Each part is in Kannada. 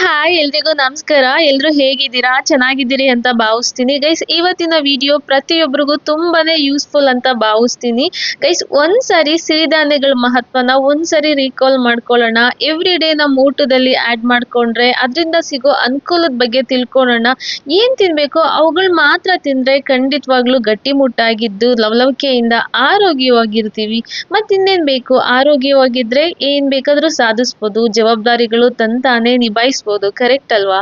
ಹಾಯ್ ಎಲ್ರಿಗೂ ನಮಸ್ಕಾರ. ಎಲ್ರು ಹೇಗಿದ್ದೀರಾ? ಚೆನ್ನಾಗಿದ್ದೀರಿ ಅಂತ ಭಾವಿಸ್ತೀನಿ. ಗೈಸ್ ಇವತ್ತಿನ ವಿಡಿಯೋ ಪ್ರತಿಯೊಬ್ಬರಿಗೂ ತುಂಬಾನೇ ಯೂಸ್ಫುಲ್ ಅಂತ ಭಾವಿಸ್ತೀನಿ. ಗೈಸ್ ಒಂದ್ಸರಿ ಸಿರಿಧಾನ್ಯಗಳ ಮಹತ್ವನ ಒಂದ್ಸರಿ ರೀಕಾಲ್ ಮಾಡ್ಕೊಳ್ಳೋಣ. ಎವ್ರಿ ಡೇ ನಮ್ಮ ಊಟದಲ್ಲಿ ಆಡ್ ಮಾಡ್ಕೊಂಡ್ರೆ ಅದರಿಂದ ಸಿಗೋ ಅನುಕೂಲದ ಬಗ್ಗೆ ತಿಳ್ಕೊಳ್ಳೋಣ. ಏನ್ ತಿನ್ಬೇಕು ಅವುಗಳು ಮಾತ್ರ ತಿಂದ್ರೆ ಖಂಡಿತವಾಗ್ಲೂ ಗಟ್ಟಿಮುಟ್ಟಾಗಿದ್ದು ಲವಲವಿಕೆಯಿಂದ ಆರೋಗ್ಯವಾಗಿರ್ತೀವಿ. ಇನ್ನೇನ್ ಬೇಕು? ಆರೋಗ್ಯವಾಗಿದ್ರೆ ಏನ್ ಬೇಕಾದ್ರೂ ಸಾಧಿಸ್ಬೋದು, ಜವಾಬ್ದಾರಿಗಳು ತಂತಾನೆ ನಿಭಾಯಿಸ್ಬೋದು. ಕರೆಕ್ಟ್ ಅಲ್ವಾ?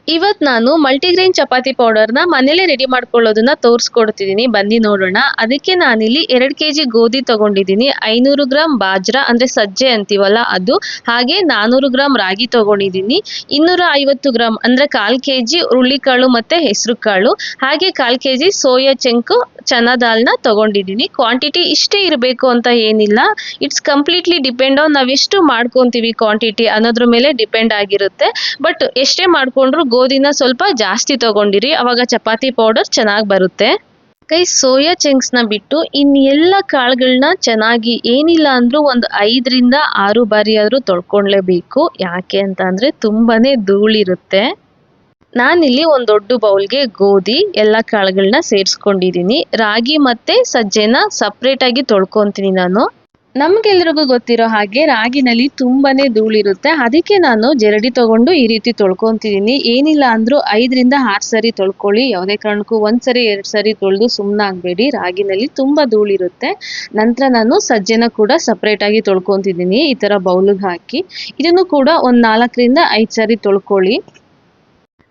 ಇವತ್ ನಾನು ಮಲ್ಟಿಗ್ರೇನ್ ಚಪಾತಿ ಪೌಡರ್ನ ಮನೇಲೆ ರೆಡಿ ಮಾಡ್ಕೊಳ್ಳೋದನ್ನ ತೋರಿಸ್ಕೊಡ್ತಿದ್ದೀನಿ, ಬನ್ನಿ ನೋಡೋಣ. ಅದಕ್ಕೆ ನಾನಿಲ್ಲಿ 2 kg ಗೋಧಿ ತಗೊಂಡಿದ್ದೀನಿ, 500 ಗ್ರಾಮ್ ಬಾಜ್ರಾ ಅಂದ್ರೆ ಸಜ್ಜೆ ಅಂತೀವಲ್ಲ ಅದು, ಹಾಗೆ 400 ಗ್ರಾಮ್ ರಾಗಿ ತಗೊಂಡಿದ್ದೀನಿ, 250 ಗ್ರಾಮ್ ಅಂದ್ರೆ 1/4 kg ಹುರುಳಿಕಾಳು ಮತ್ತೆ ಹೆಸರು ಕಾಳು, ಹಾಗೆ 1/4 kg ಸೋಯಾ ಚಂಕು ಚನಾ ದಾಲ್ನ ತಗೊಂಡಿದ್ದೀನಿ. ಕ್ವಾಂಟಿಟಿ ಇಷ್ಟೇ ಇರಬೇಕು ಅಂತ ಏನಿಲ್ಲ, ಇಟ್ಸ್ ಕಂಪ್ಲೀಟ್ಲಿ ಡಿಪೆಂಡ್ ಆನ್ ನಾವೆಷ್ಟು ಮಾಡ್ಕೊಂತೀವಿ ಕ್ವಾಂಟಿಟಿ ಅನ್ನೋದ್ರ ಮೇಲೆ ಡಿಪೆಂಡ್ ಆಗಿರುತ್ತೆ. ಬಟ್ ಎಷ್ಟೇ ಮಾಡ್ಕೊಂಡ್ರು ಗೋಧಿನ ಸ್ವಲ್ಪ ಜಾಸ್ತಿ ತಗೊಂಡಿರಿ, ಅವಾಗ ಚಪಾತಿ ಪೌಡರ್ ಚೆನ್ನಾಗಿ ಬರುತ್ತೆ. ಸೋಯಾ ಚಂಕ್ಸ್ನ ಬಿಟ್ಟು ಇನ್ನೆಲ್ಲ ಕಾಳುಗಳನ್ನ ಚೆನ್ನಾಗಿ ಏನಿಲ್ಲ ಅಂದ್ರೂ ಒಂದು 5 ರಿಂದ 6 ಬಾರಿ ಆದ್ರೂ ತೊಳ್ಕೊಂಡ್ಲೇಬೇಕು. ಯಾಕೆ ಅಂತ ಅಂದ್ರೆ ತುಂಬಾನೇ ಧೂಳಿರುತ್ತೆ. ನಾನಿಲ್ಲಿ ಒಂದು ದೊಡ್ಡ ಬೌಲ್ಗೆ ಗೋಧಿ ಎಲ್ಲ ಕಾಳುಗಳನ್ನ ಸೇರಿಸ್ಕೊಂಡಿದ್ದೀನಿ. ರಾಗಿ ಮತ್ತೆ ಸಜ್ಜೆನ ಸಪ್ರೇಟ್ ಆಗಿ ತೊಳ್ಕೊಂತೀನಿ ನಾನು. ನಮ್ಗೆಲ್ರಿಗೂ ಗೊತ್ತಿರೋ ಹಾಗೆ ರಾಗಿನಲ್ಲಿ ತುಂಬಾನೇ ಧೂಳಿರುತ್ತೆ, ಅದಕ್ಕೆ ನಾನು ಜರಡಿ ತಗೊಂಡು ಈ ರೀತಿ ತೊಳ್ಕೊಂತಿದ್ದೀನಿ. ಏನಿಲ್ಲ ಅಂದ್ರೂ 5 ರಿಂದ 6 ಸರಿ ತೊಳ್ಕೊಳ್ಳಿ, ಯಾವುದೇ ಕಾರಣಕ್ಕೂ 1 ಸರಿ 2 ಸರಿ ತೊಳೆದು ಸುಮ್ಮನಾಗಬೇಡಿ, ರಾಗಿನಲ್ಲಿ ತುಂಬಾ ಧೂಳಿರುತ್ತೆ. ನಂತರ ನಾನು ಸಜ್ಜೆನ ಕೂಡ ಸಪ್ರೇಟ್ ಆಗಿ ತೊಳ್ಕೊಂತಿದ್ದೀನಿ, ಈ ತರ ಬೌಲ್ಗೆ ಹಾಕಿ. ಇದನ್ನು ಕೂಡ ಒಂದು 4 ರಿಂದ 5 ಸರಿ ತೊಳ್ಕೊಳ್ಳಿ.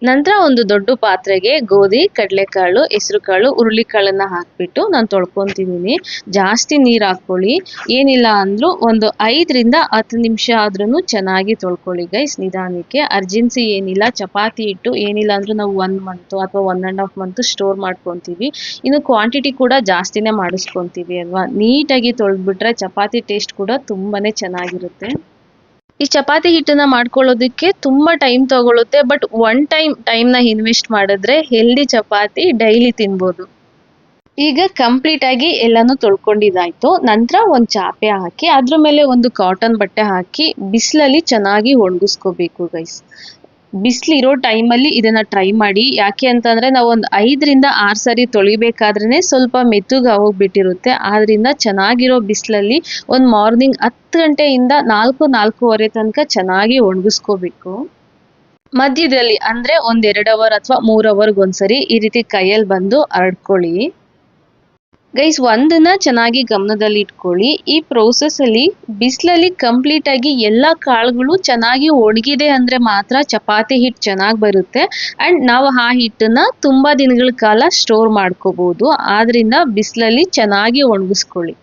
ನಂತರ ಒಂದು ದೊಡ್ಡ ಪಾತ್ರೆಗೆ ಗೋಧಿ, ಕಡಲೆಕಾಳು, ಹೆಸರುಕಾಳು, ಹುರುಳಿಕಾಳನ್ನ ಹಾಕ್ಬಿಟ್ಟು ನಾನು ತೊಳ್ಕೊಂತಿದ್ದೀನಿ. ಜಾಸ್ತಿ ನೀರು ಹಾಕ್ಕೊಳ್ಳಿ, ಏನಿಲ್ಲ ಅಂದ್ರೂ ಒಂದು 5 ರಿಂದ 10 ನಿಮಿಷ ಆದ್ರೂ ಚೆನ್ನಾಗಿ ತೊಳ್ಕೊಳ್ಳಿ ಗೈಸ್, ನಿಧಾನಕ್ಕೆ. ಅರ್ಜೆನ್ಸಿ ಏನಿಲ್ಲ. ಚಪಾತಿ ಹಿಟ್ಟು ಏನಿಲ್ಲ ಅಂದ್ರೂ ನಾವು 1 ಮಂತ್ ಅಥವಾ 1.5 ಮಂತ್ ಸ್ಟೋರ್ ಮಾಡ್ಕೊತೀವಿ. ಇನ್ನು ಕ್ವಾಂಟಿಟಿ ಕೂಡ ಜಾಸ್ತಿನೇ ಮಾಡಿಸ್ಕೊತೀವಿ ಅಲ್ವಾ. ನೀಟಾಗಿ ತೊಳೆದ್ಬಿಟ್ರೆ ಚಪಾತಿ ಟೇಸ್ಟ್ ಕೂಡ ತುಂಬಾನೇ ಚೆನ್ನಾಗಿರುತ್ತೆ. ಈ ಚಪಾತಿ ಹಿಟ್ಟನ್ನ ಮಾಡ್ಕೊಳ್ಳೋದಕ್ಕೆ ತುಂಬಾ ಟೈಮ್ ತಗೊಳುತ್ತೆ, ಬಟ್ ಒನ್ ಟೈಮ್ನ ಇನ್ವೆಸ್ಟ್ ಮಾಡಿದ್ರೆ ಹೆಲ್ದಿ ಚಪಾತಿ ಡೈಲಿ ತಿನ್ಬೋದು. ಈಗ ಕಂಪ್ಲೀಟ್ ಆಗಿ ಎಲ್ಲಾನು ತೊಳ್ಕೊಂಡಿದ್ದಾಯ್ತು. ನಂತರ ಒಂದು ಚಾಪೆ ಹಾಕಿ ಅದ್ರ ಮೇಲೆ ಒಂದು ಕಾಟನ್ ಬಟ್ಟೆ ಹಾಕಿ ಬಿಸಿಲಲ್ಲಿ ಚೆನ್ನಾಗಿ ಒಣಗಿಸ್ಕೋಬೇಕು ಗೈಸ್. ಬಿಸಿಲಿರೋ ಟೈಮಲ್ಲಿ ಇದನ್ನ ಟ್ರೈ ಮಾಡಿ. ಯಾಕೆ ಅಂತಂದ್ರೆ ನಾವು ಒಂದು 5 ರಿಂದ 6 ಸರಿ ತೊಳಿಬೇಕಾದ್ರೇನೆ ಸ್ವಲ್ಪ ಮೆತ್ತಗೆ ಹೋಗ್ಬಿಟ್ಟಿರುತ್ತೆ. ಆದ್ರಿಂದ ಚೆನ್ನಾಗಿರೋ ಬಿಸಿಲಲ್ಲಿ ಒಂದು ಮಾರ್ನಿಂಗ್ 10 ಗಂಟೆಯಿಂದ 4-4:30 ತನಕ ಚೆನ್ನಾಗಿ ಒಣಗಿಸ್ಕೋಬೇಕು. ಮಧ್ಯದಲ್ಲಿ ಅಂದ್ರೆ ಒಂದ್ 2 ಅವರ್ ಅಥವಾ 3 ಅವರ್ಗೆ ಒಂದ್ಸರಿ ಈ ರೀತಿ ಕೈಯಲ್ಲಿ ಬಂದು ಹರಡ್ಕೊಳ್ಳಿ. ಗೈಸ್ ಒಂದನ್ನ ಚೆನ್ನಾಗಿ ಗಮನದಲ್ಲಿ ಇಟ್ಕೊಳ್ಳಿ, ಈ ಪ್ರೋಸೆಸ್ ಅಲ್ಲಿ ಬಿಸಿಲಲ್ಲಿ ಕಂಪ್ಲೀಟ್ ಆಗಿ ಎಲ್ಲ ಕಾಳುಗಳು ಚೆನ್ನಾಗಿ ಒಣಗಿದೆ ಅಂದ್ರೆ ಮಾತ್ರ ಚಪಾತಿ ಹಿಟ್ಟು ಚೆನ್ನಾಗಿ ಬರುತ್ತೆ. ಅಂಡ್ ನಾವು ಆ ಹಿಟ್ಟನ್ನ ತುಂಬಾ ದಿನಗಳ ಕಾಲ ಸ್ಟೋರ್ ಮಾಡ್ಕೋಬಹುದು. ಆದ್ರಿಂದ ಬಿಸಿಲಲ್ಲಿ ಚೆನ್ನಾಗಿ ಒಣಗಿಸ್ಕೊಳ್ಳಿ.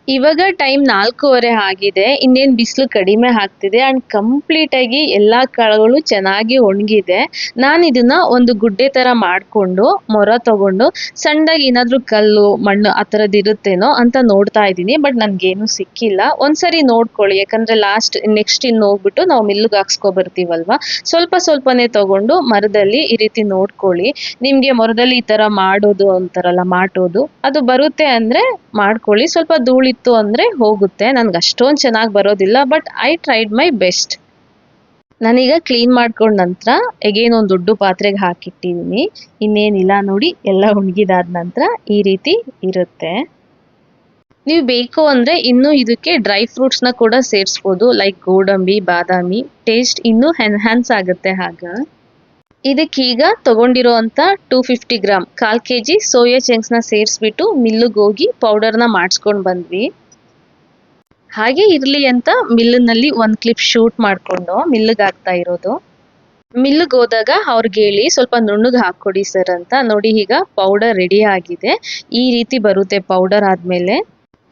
ಇವಾಗ ಟೈಮ್ 4:30 ಆಗಿದೆ, ಇನ್ನೇನು ಬಿಸಿಲು ಕಡಿಮೆ ಆಗ್ತಿದೆ ಅಂಡ್ ಕಂಪ್ಲೀಟ್ ಆಗಿ ಎಲ್ಲಾ ಕಾಳುಗಳು ಚೆನ್ನಾಗಿ ಒಣಗಿದೆ. ನಾನು ಇದನ್ನ ಒಂದು ಗುಡ್ಡೆ ತರ ಮಾಡ್ಕೊಂಡು ಮೊರ ತಗೊಂಡು ಸಣ್ಣದಾಗಿ ಏನಾದ್ರೂ ಕಲ್ಲು ಮಣ್ಣು ಆ ಥರದ್ದು ಇರುತ್ತೇನೋ ಅಂತ ನೋಡ್ತಾ ಇದ್ದೀನಿ, ಬಟ್ ನನ್ಗೇನು ಸಿಕ್ಕಿಲ್ಲ. ಒಂದ್ಸರಿ ನೋಡ್ಕೊಳ್ಳಿ, ಯಾಕಂದ್ರೆ ನೆಕ್ಸ್ಟ್ ಇನ್ನು ಹೋಗ್ಬಿಟ್ಟು ನಾವು ಮಿಲ್ಗೆ ಹಾಕ್ಸ್ಕೊ ಬರ್ತೀವಲ್ವಾ, ಸ್ವಲ್ಪನೇ ತಗೊಂಡು ಮರದಲ್ಲಿ ಈ ರೀತಿ ನೋಡ್ಕೊಳ್ಳಿ. ನಿಮ್ಗೆ ಮೊರದಲ್ಲಿ ಈ ತರ ಮಾಡೋದು ಅಂತಾರಲ್ಲ, ಮಾಡೋದು ಅದು ಬರುತ್ತೆ ಅಂದ್ರೆ ಮಾಡ್ಕೊಳ್ಳಿ. ಸ್ವಲ್ಪ ಧೂಳಿತ್ತು ಅಂದ್ರೆ ಹೋಗುತ್ತೆ. ನನ್ಗೆ ಅಷ್ಟೊಂದು ಚೆನ್ನಾಗಿ ಬರೋದಿಲ್ಲ, but I tried my best. ನಾನೀಗ ಕ್ಲೀನ್ ಮಾಡ್ಕೊಂಡ ನಂತರ ಎಗೇನ್ ಒಂದು ದೊಡ್ಡ ಪಾತ್ರೆಗೆ ಹಾಕಿಟ್ಟಿದ್ದೀನಿ. ಇನ್ನೇನಿಲ್ಲ ನೋಡಿ, ಎಲ್ಲ ಒಣಗಿದಾದ ನಂತರ ಈ ರೀತಿ ಇರುತ್ತೆ. ನೀವು ಬೇಕು ಅಂದ್ರೆ ಇನ್ನು ಇದಕ್ಕೆ ಡ್ರೈ ಫ್ರೂಟ್ಸ್ನ ಕೂಡ ಸೇರಿಸ್ಬೋದು, ಲೈಕ್ ಗೋಡಂಬಿ, ಬಾದಾಮಿ. ಟೇಸ್ಟ್ ಇನ್ನೂ ಎನ್ಹಾನ್ಸ್ ಆಗುತ್ತೆ ಆಗ. ಇದಕ್ಕೀಗ ತಗೊಂಡಿರೋ ಅಂತ 250 ಗ್ರಾಮ್ 1/4 kg ಸೋಯಾ ಚಂಕ್ಸ್ನ ಸೇರಿಸ್ಬಿಟ್ಟು ಮಿಲ್ಲಿಗೆ ಹೋಗಿ ಪೌಡರ್ನ ಮಾಡಿಸ್ಕೊಂಡು ಬಂದ್ವಿ. ಹಾಗೆ ಇರ್ಲಿ ಅಂತ ಮಿಲ್ಲಿನಲ್ಲಿ ಒಂದು ಕ್ಲಿಪ್ ಶೂಟ್ ಮಾಡ್ಕೊಂಡು ಮಿಲ್ಲಿಗೆ ಹಾಕ್ತಾ ಇರೋದು. ಮಿಲ್ಲಿಗೆ ಹೋದಾಗ ಅವ್ರಿಗೆ ಹೇಳಿ ಸ್ವಲ್ಪ ನುಣ್ಣಗೆ ಹಾಕ್ಕೊಡಿ ಸರ್ ಅಂತ. ನೋಡಿ ಈಗ ಪೌಡರ್ ರೆಡಿ ಆಗಿದೆ. ಈ ರೀತಿ ಬರುತ್ತೆ ಪೌಡರ್ ಆದ್ಮೇಲೆ.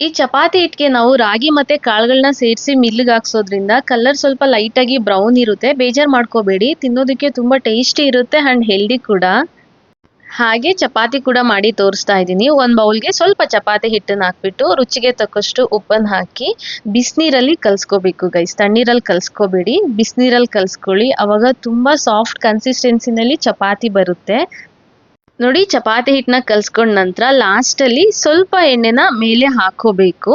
ಈ ಚಪಾತಿ ಹಿಟ್ಟಿಗೆ ನಾವು ರಾಗಿ ಮತ್ತೆ ಕಾಳುಗಳನ್ನ ಸೇರಿಸಿ ಮಿಲ್ಲಿಗೆ ಹಾಕ್ಸೋದ್ರಿಂದ ಕಲರ್ ಸ್ವಲ್ಪ ಲೈಟ್ ಆಗಿ ಬ್ರೌನ್ ಇರುತ್ತೆ. ಬೇಜಾರು ಮಾಡ್ಕೋಬೇಡಿ, ತಿನ್ನೋದಕ್ಕೆ ತುಂಬಾ ಟೇಸ್ಟಿ ಇರುತ್ತೆ ಅಂಡ್ ಹೆಲ್ದಿ ಕೂಡ. ಹಾಗೆ ಚಪಾತಿ ಕೂಡ ಮಾಡಿ ತೋರಿಸ್ತಾ ಇದ್ದೀನಿ. ಒಂದು ಬೌಲ್ಗೆ ಸ್ವಲ್ಪ ಚಪಾತಿ ಹಿಟ್ಟನ್ನ ಹಾಕ್ಬಿಟ್ಟು ರುಚಿಗೆ ತಕ್ಕಷ್ಟು ಉಪ್ಪನ್ನು ಹಾಕಿ ಬಿಸಿನೀರಲ್ಲಿ ಕಲ್ಸ್ಕೋಬೇಕು ಗೈಸ್. ತಣ್ಣೀರಲ್ಲಿ ಕಲ್ಸ್ಕೋಬೇಡಿ, ಬಿಸಿನೀರಲ್ಲಿ ಕಲ್ಸ್ಕೊಳ್ಳಿ, ಅವಾಗ ತುಂಬಾ ಸಾಫ್ಟ್ ಕನ್ಸಿಸ್ಟೆನ್ಸಿನಲ್ಲಿ ಚಪಾತಿ ಬರುತ್ತೆ. ನೋಡಿ ಚಪಾತಿ ಹಿಟ್ಟನ್ನ ಕಲ್ಸ್ಕೊಂಡ ನಂತರ ಲಾಸ್ಟಲ್ಲಿ ಸ್ವಲ್ಪ ಎಣ್ಣೆನ ಮೇಲೆ ಹಾಕೋಬೇಕು.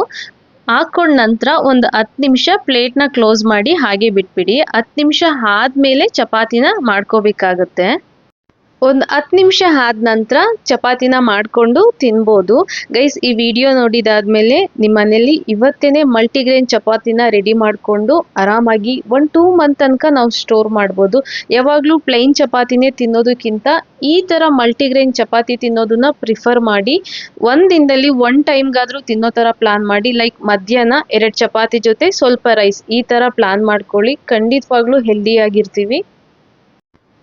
ಹಾಕೊಂಡ ನಂತರ ಒಂದು 10 ನಿಮಿಷ ಪ್ಲೇಟ್ನ ಕ್ಲೋಸ್ ಮಾಡಿ ಹಾಗೆ ಬಿಟ್ಬಿಡಿ. 10 ನಿಮಿಷ ಆದ್ಮೇಲೆ ಚಪಾತಿನ ಮಾಡ್ಕೋಬೇಕಾಗುತ್ತೆ. ಒಂದು 10 ನಿಮಿಷ ಆದ ನಂತರ ಚಪಾತಿನ ಮಾಡಿಕೊಂಡು ತಿನ್ಬೋದು. ಗೈಸ್ ಈ ವಿಡಿಯೋ ನೋಡಿದಾದ್ಮೇಲೆ ನಿಮ್ಮ ಮನೇಲಿ ಇವತ್ತೇನೆ ಮಲ್ಟಿಗ್ರೇನ್ ಚಪಾತಿನ ರೆಡಿ ಮಾಡಿಕೊಂಡು ಆರಾಮಾಗಿ 1-2 ಮಂತ್ ತನಕ ನಾವು ಸ್ಟೋರ್ ಮಾಡ್ಬೋದು. ಯಾವಾಗಲೂ ಪ್ಲೈನ್ ಚಪಾತಿನೇ ತಿನ್ನೋದಕ್ಕಿಂತ ಈ ಥರ ಮಲ್ಟಿಗ್ರೇನ್ ಚಪಾತಿ ತಿನ್ನೋದನ್ನ ಪ್ರಿಫರ್ ಮಾಡಿ. ಒಂದಿನದಲ್ಲಿ 1 ಟೈಮ್ಗಾದರೂ ತಿನ್ನೋ ಥರ ಪ್ಲಾನ್ ಮಾಡಿ. ಲೈಕ್ ಮಧ್ಯಾಹ್ನ 2 ಚಪಾತಿ ಜೊತೆ ಸ್ವಲ್ಪ ರೈಸ್, ಈ ಥರ ಪ್ಲಾನ್ ಮಾಡ್ಕೊಳ್ಳಿ. ಖಂಡಿತವಾಗ್ಲೂ ಹೆಲ್ದಿಯಾಗಿರ್ತೀವಿ.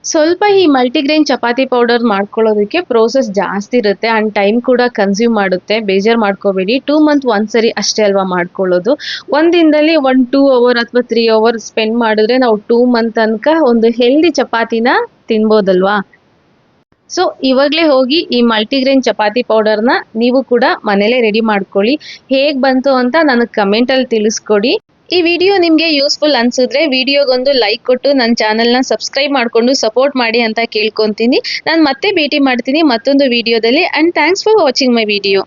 ಸ್ವಲ್ಪ ಈ ಮಲ್ಟಿಗ್ರೇನ್ ಚಪಾತಿ ಪೌಡರ್ ಮಾಡ್ಕೊಳ್ಳೋದಕ್ಕೆ ಪ್ರೋಸೆಸ್ ಜಾಸ್ತಿ ಇರುತ್ತೆ ಆ್ಯಂಡ್ ಟೈಮ್ ಕೂಡ ಕನ್ಸ್ಯೂಮ್ ಮಾಡುತ್ತೆ. ಬೇಜಾರು ಮಾಡ್ಕೋಬೇಡಿ. 2 ಮಂತ್ ಒಂದ್ಸರಿ ಅಷ್ಟೇ ಅಲ್ವಾ ಮಾಡ್ಕೊಳ್ಳೋದು. ಒಂದಿನದಲ್ಲಿ 1-2 ಅವರ್ ಅಥವಾ 3 ಅವರ್ ಸ್ಪೆಂಡ್ ಮಾಡಿದ್ರೆ ನಾವು 2 ಮಂತ್ ತನಕ ಒಂದು ಹೆಲ್ದಿ ಚಪಾತಿನ ತಿನ್ಬೋದಲ್ವಾ. ಸೊ ಇವಾಗಲೇ ಹೋಗಿ ಈ ಮಲ್ಟಿಗ್ರೇನ್ ಚಪಾತಿ ಪೌಡರ್ನ ನೀವು ಕೂಡ ಮನೇಲೇ ರೆಡಿ ಮಾಡ್ಕೊಳ್ಳಿ. ಹೇಗೆ ಬಂತು ಅಂತ ನನಗೆ ಕಮೆಂಟಲ್ಲಿ ತಿಳಿಸ್ಕೊಡಿ. ಈ ವಿಡಿಯೋ ನಿಮಗೆ ಯೂಸ್ಫುಲ್ ಅನ್ಸಿದ್ರೆ ವಿಡಿಯೋಗೊಂದು ಲೈಕ್ ಕೊಟ್ಟು ನನ್ನ ಚಾನಲ್ನ ಸಬ್ಸ್ಕ್ರೈಬ್ ಮಾಡಿಕೊಂಡು ಸಪೋರ್ಟ್ ಮಾಡಿ ಅಂತ ಕೇಳ್ಕೊತೀನಿ. ನಾನು ಮತ್ತೆ ಭೇಟಿ ಮಾಡ್ತೀನಿ ಮತ್ತೊಂದು ವಿಡಿಯೋದಲ್ಲಿ. And thanks for watching my video.